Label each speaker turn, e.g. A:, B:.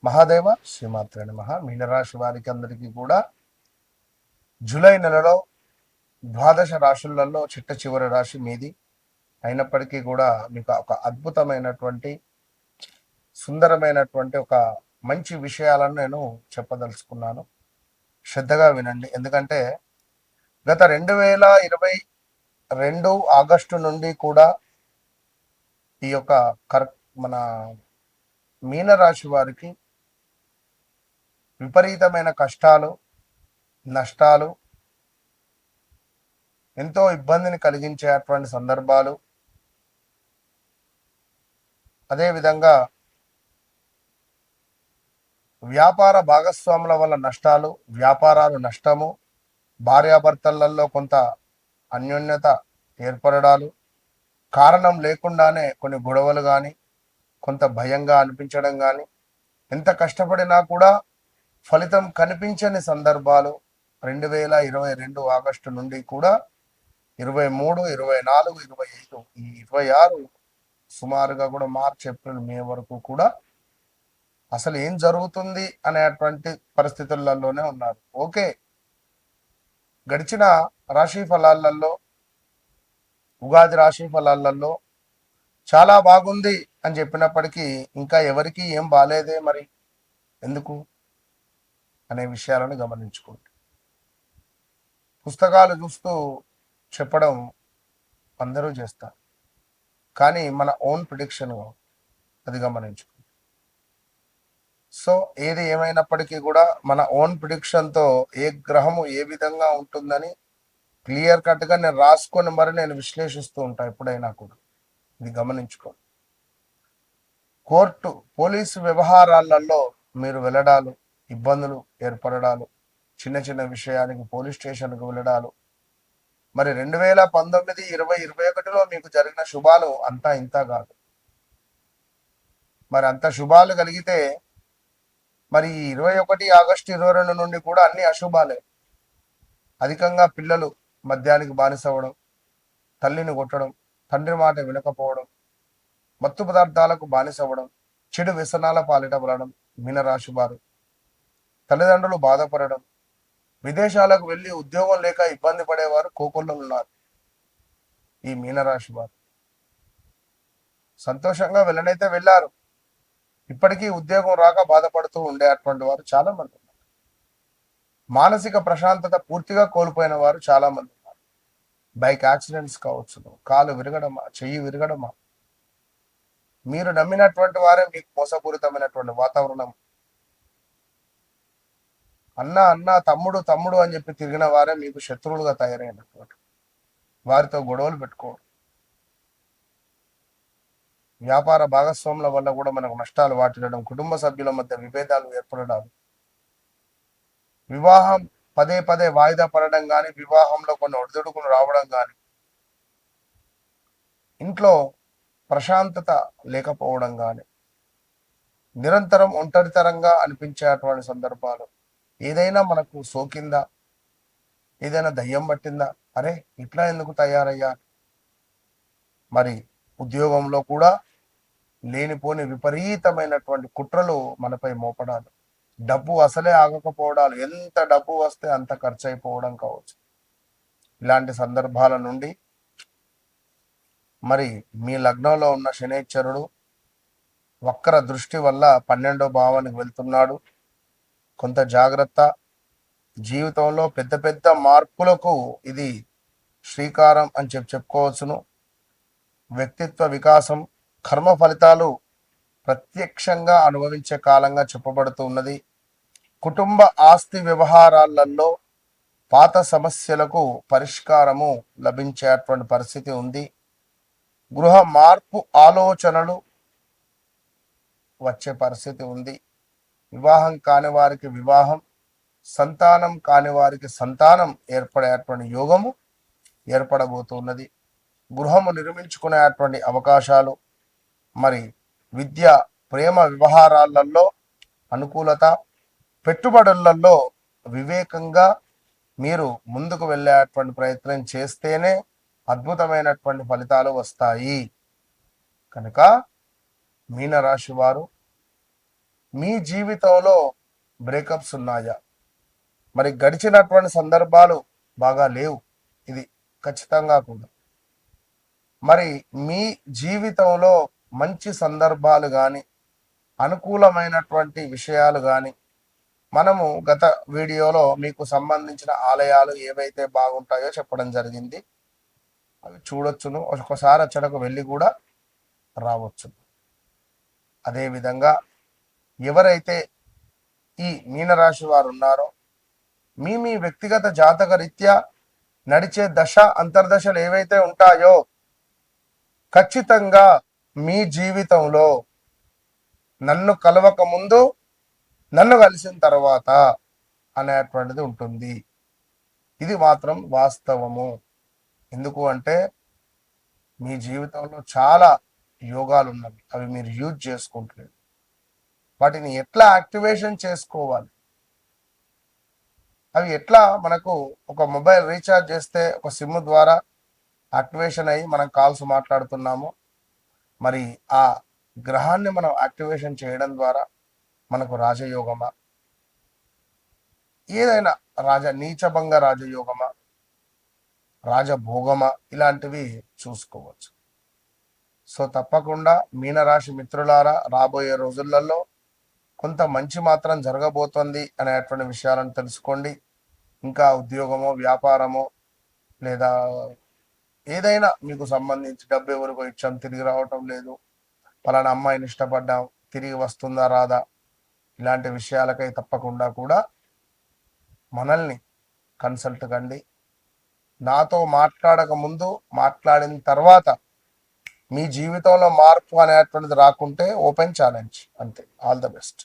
A: మహాదేవ శ్రీమాత్రే నమః. మీనరాశి వారికి అందరికీ కూడా జూలై నెలలో ద్వాదశ రాశులలో చిట్ట చివరి రాశి మీది అయినప్పటికీ కూడా మీకు ఒక అద్భుతమైనటువంటి సుందరమైనటువంటి ఒక మంచి విషయాలను నేను చెప్పదలుచుకున్నాను. శ్రద్ధగా వినండి. ఎందుకంటే గత 2022 ఆగస్టు నుండి కూడా ఈ యొక్క మన మీనరాశి వారికి విపరీతమైన కష్టాలు, నష్టాలు, ఎంతో ఇబ్బందిని కలిగించేటువంటి సందర్భాలు, అదేవిధంగా వ్యాపార భాగస్వాముల వల్ల నష్టాలు, వ్యాపారాలు నష్టము, భార్యాభర్తలలో కొంత అన్యోన్యత ఏర్పడడాలు, కారణం లేకుండానే కొన్ని గొడవలు కానీ, కొంత భయంగా అనిపించడం కానీ, ఎంత కష్టపడినా కూడా ఫలితం కనిపించని సందర్భాలు 2022 ఆగస్టు నుండి కూడా 23, 24, 25 ఈ 26 సుమారుగా కూడా మార్చ్, ఏప్రిల్, మే వరకు కూడా అసలు ఏం జరుగుతుంది అనేటువంటి పరిస్థితులలోనే ఉన్నారు. ఓకే, గడిచిన రాశి ఫలాలలో, ఉగాది రాశి ఫలాలలో చాలా బాగుంది అని చెప్పినప్పటికీ ఇంకా ఎవరికి ఏం బాలేదే, మరి ఎందుకు అనే విషయాలను గమనించుకోండి. పుస్తకాలు చూస్తూ చెప్పడం అందరూ చేస్తారు, కానీ మన ఓన్ ప్రిడిక్షన్ అది గమనించుకోండి. సో ఏది ఏమైనప్పటికీ కూడా మన ఓన్ ప్రిడిక్షన్తో ఏ గ్రహము ఏ విధంగా ఉంటుందని క్లియర్ కట్గా నేను రాసుకొని మరి నేను విశ్లేషిస్తూ ఉంటాను ఎప్పుడైనా కూడా. ఇది గమనించుకోండి. కోర్టు, పోలీసు వ్యవహారాలలో మీరు వెళ్ళడాలు, ఇబ్బందులు ఏర్పడడాలు, చిన్న చిన్న విషయానికి పోలీస్ స్టేషన్కు వెళ్ళడాలు, మరి 2019, 20, 21లో మీకు జరిగిన శుభాలు అంతా ఇంత కాదు. మరి అంత శుభాలు కలిగితే మరి 21 ఆగస్టు 22 నుండి కూడా అన్ని అశుభాలే. అధికంగా పిల్లలు మద్యానికి బానిసవ్వడం, తల్లిని కొట్టడం, తండ్రి మాట వినకపోవడం, మత్తు పదార్థాలకు బానిసవ్వడం, చెడు వ్యసనాల పాలిట పడడం మీనరాశి వారు. తల్లిదండ్రులు బాధపడడం, విదేశాలకు వెళ్ళి ఉద్యోగం లేక ఇబ్బంది పడేవారు కోకొల్లో ఉన్నారు ఈ మీనరాశి వారు. సంతోషంగా వెళ్ళనైతే వెళ్ళారు, ఇప్పటికీ ఉద్యోగం రాక బాధపడుతూ ఉండేటువంటి వారు చాలా మంది ఉన్నారు. మానసిక ప్రశాంతత పూర్తిగా కోల్పోయిన వారు చాలా మంది ఉన్నారు. బైక్ యాక్సిడెంట్స్ కావచ్చు, కాలు విరగడమా, చెయ్యి విరగడమా, మీరు నమ్మినటువంటి వారే మీకు మోసపూరితమైనటువంటి వాతావరణం, అన్న అన్న తమ్ముడు తమ్ముడు అని చెప్పి తిరిగిన వారే మీకు శత్రువులుగా తయారైనటువంటి వారితో గొడవలు పెట్టుకోవడం, వ్యాపార భాగస్వాముల వల్ల కూడా మనకు నష్టాలు వాటిల్లడం, కుటుంబ సభ్యుల మధ్య విభేదాలు ఏర్పడడాలు, వివాహం పదే పదే వాయిదా పడడం కానీ, వివాహంలో కొన్ని ఒడిదుడుకులు రావడం కానీ, ఇంట్లో ప్రశాంతత లేకపోవడం కానీ, నిరంతరం ఒంటరితరంగా అనిపించేటువంటి సందర్భాలు, ఏదైనా మనకు సోకిందా, ఏదైనా దయ్యం పట్టిందా, అరే ఇట్లా ఎందుకు తయారయ్యా, మరి ఉద్యోగంలో కూడా లేనిపోని విపరీతమైనటువంటి కుట్రలు మనపై మోపడాలు, డబ్బు అసలే ఆగకపోవడాలు, ఎంత డబ్బు వస్తే అంత ఖర్చు అయిపోవడం కావచ్చు. ఇలాంటి సందర్భాల నుండి మరి మీ లగ్నంలో ఉన్న శనైశ్వరుడు వక్ర దృష్టి వల్ల 12వ భావానికి వెళ్తున్నాడు. కొంత జాగ్రత్త. జీవితంలో పెద్ద పెద్ద మార్పులకు ఇది శ్రీకారం అని చెప్పుకోవచ్చును. వ్యక్తిత్వ వికాసం, కర్మ ఫలితాలు ప్రత్యక్షంగా అనుభవించే కాలంగా చెప్పబడుతూ ఉన్నది. కుటుంబ ఆస్తి వ్యవహారాలలో పాత సమస్యలకు పరిష్కారము లభించేటువంటి పరిస్థితి ఉంది. గృహ మార్పు ఆలోచనలు వచ్చే పరిస్థితి ఉంది. వివాహం కాని వారికి వివాహం, సంతానం కాని వారికి సంతానం ఏర్పడేటువంటి యోగము ఏర్పడబోతున్నది. గృహము నిర్మించుకునేటువంటి అవకాశాలు, మరి విద్య, ప్రేమ వ్యవహారాలలో అనుకూలత, పెట్టుబడులలో వివేకంగా మీరు ముందుకు వెళ్ళేటువంటి ప్రయత్నం చేస్తేనే అద్భుతమైనటువంటి ఫలితాలు వస్తాయి. కనుక మీనరాశి వారు మీ జీవితంలో బ్రేకప్స్ ఉన్నాయా? మరి గడిచినటువంటి సందర్భాలు బాగా లేవు, ఇది ఖచ్చితంగా కూడా. మరి మీ జీవితంలో మంచి సందర్భాలు కానీ అనుకూలమైనటువంటి విషయాలు కానీ మనము గత వీడియోలో మీకు సంబంధించిన ఆలయాలు ఏవైతే బాగుంటాయో చెప్పడం జరిగింది. అవి చూడొచ్చును, ఒకసారి అచ్చడకు వెళ్ళి కూడా రావచ్చు. అదేవిధంగా ఎవరైతే ఈ మీనరాశి వారు ఉన్నారో మీ వ్యక్తిగత జాతక రీత్యా నడిచే దశ అంతర్దశలు ఏవైతే ఉంటాయో ఖచ్చితంగా మీ జీవితంలో నన్ను కలవక ముందు, నన్ను కలిసిన తర్వాత అనేటువంటిది ఉంటుంది. ఇది మాత్రం వాస్తవము. ఎందుకు అంటే మీ జీవితంలో చాలా యోగాలు ఉన్నవి, అవి మీరు యూజ్ చేసుకుంటలేదు. వాటిని ఎట్లా యాక్టివేషన్ చేసుకోవాలి, అవి ఎట్లా మనకు ఒక మొబైల్ రీఛార్జ్ చేస్తే ఒక సిమ్ ద్వారా యాక్టివేషన్ అయ్యి మనం కాల్స్ మాట్లాడుతున్నాము, మరి ఆ గ్రహాన్ని మనం యాక్టివేషన్ చేయడం ద్వారా మనకు రాజయోగమా, ఏదైనా నీచభంగ రాజయోగమా, రాజభోగమా, ఇలాంటివి చూసుకోవచ్చు. సో తప్పకుండా మీనరాశి మిత్రులారా, రాబోయే రోజులలో కొంత మంచి మాత్రం జరగబోతోంది అనేటువంటి విషయాలను తెలుసుకోండి. ఇంకా ఉద్యోగమో వ్యాపారమో లేదా ఏదైనా మీకు సంబంధించి డబ్బు ఎవరికో ఇచ్చాం తిరిగి రావటం లేదు, పలానా అమ్మాయిని ఇష్టపడ్డాం తిరిగి వస్తుందా రాదా, ఇలాంటి విషయాలకై తప్పకుండా కూడా మనల్ని కన్సల్ట్ కండి. నాతో మాట్లాడక ముందు, మాట్లాడిన తర్వాత మీ జీవితంలో మార్పు అనేటువంటిది రాకుంటే ఓపెన్ ఛాలెంజ్. అంతే. All the best.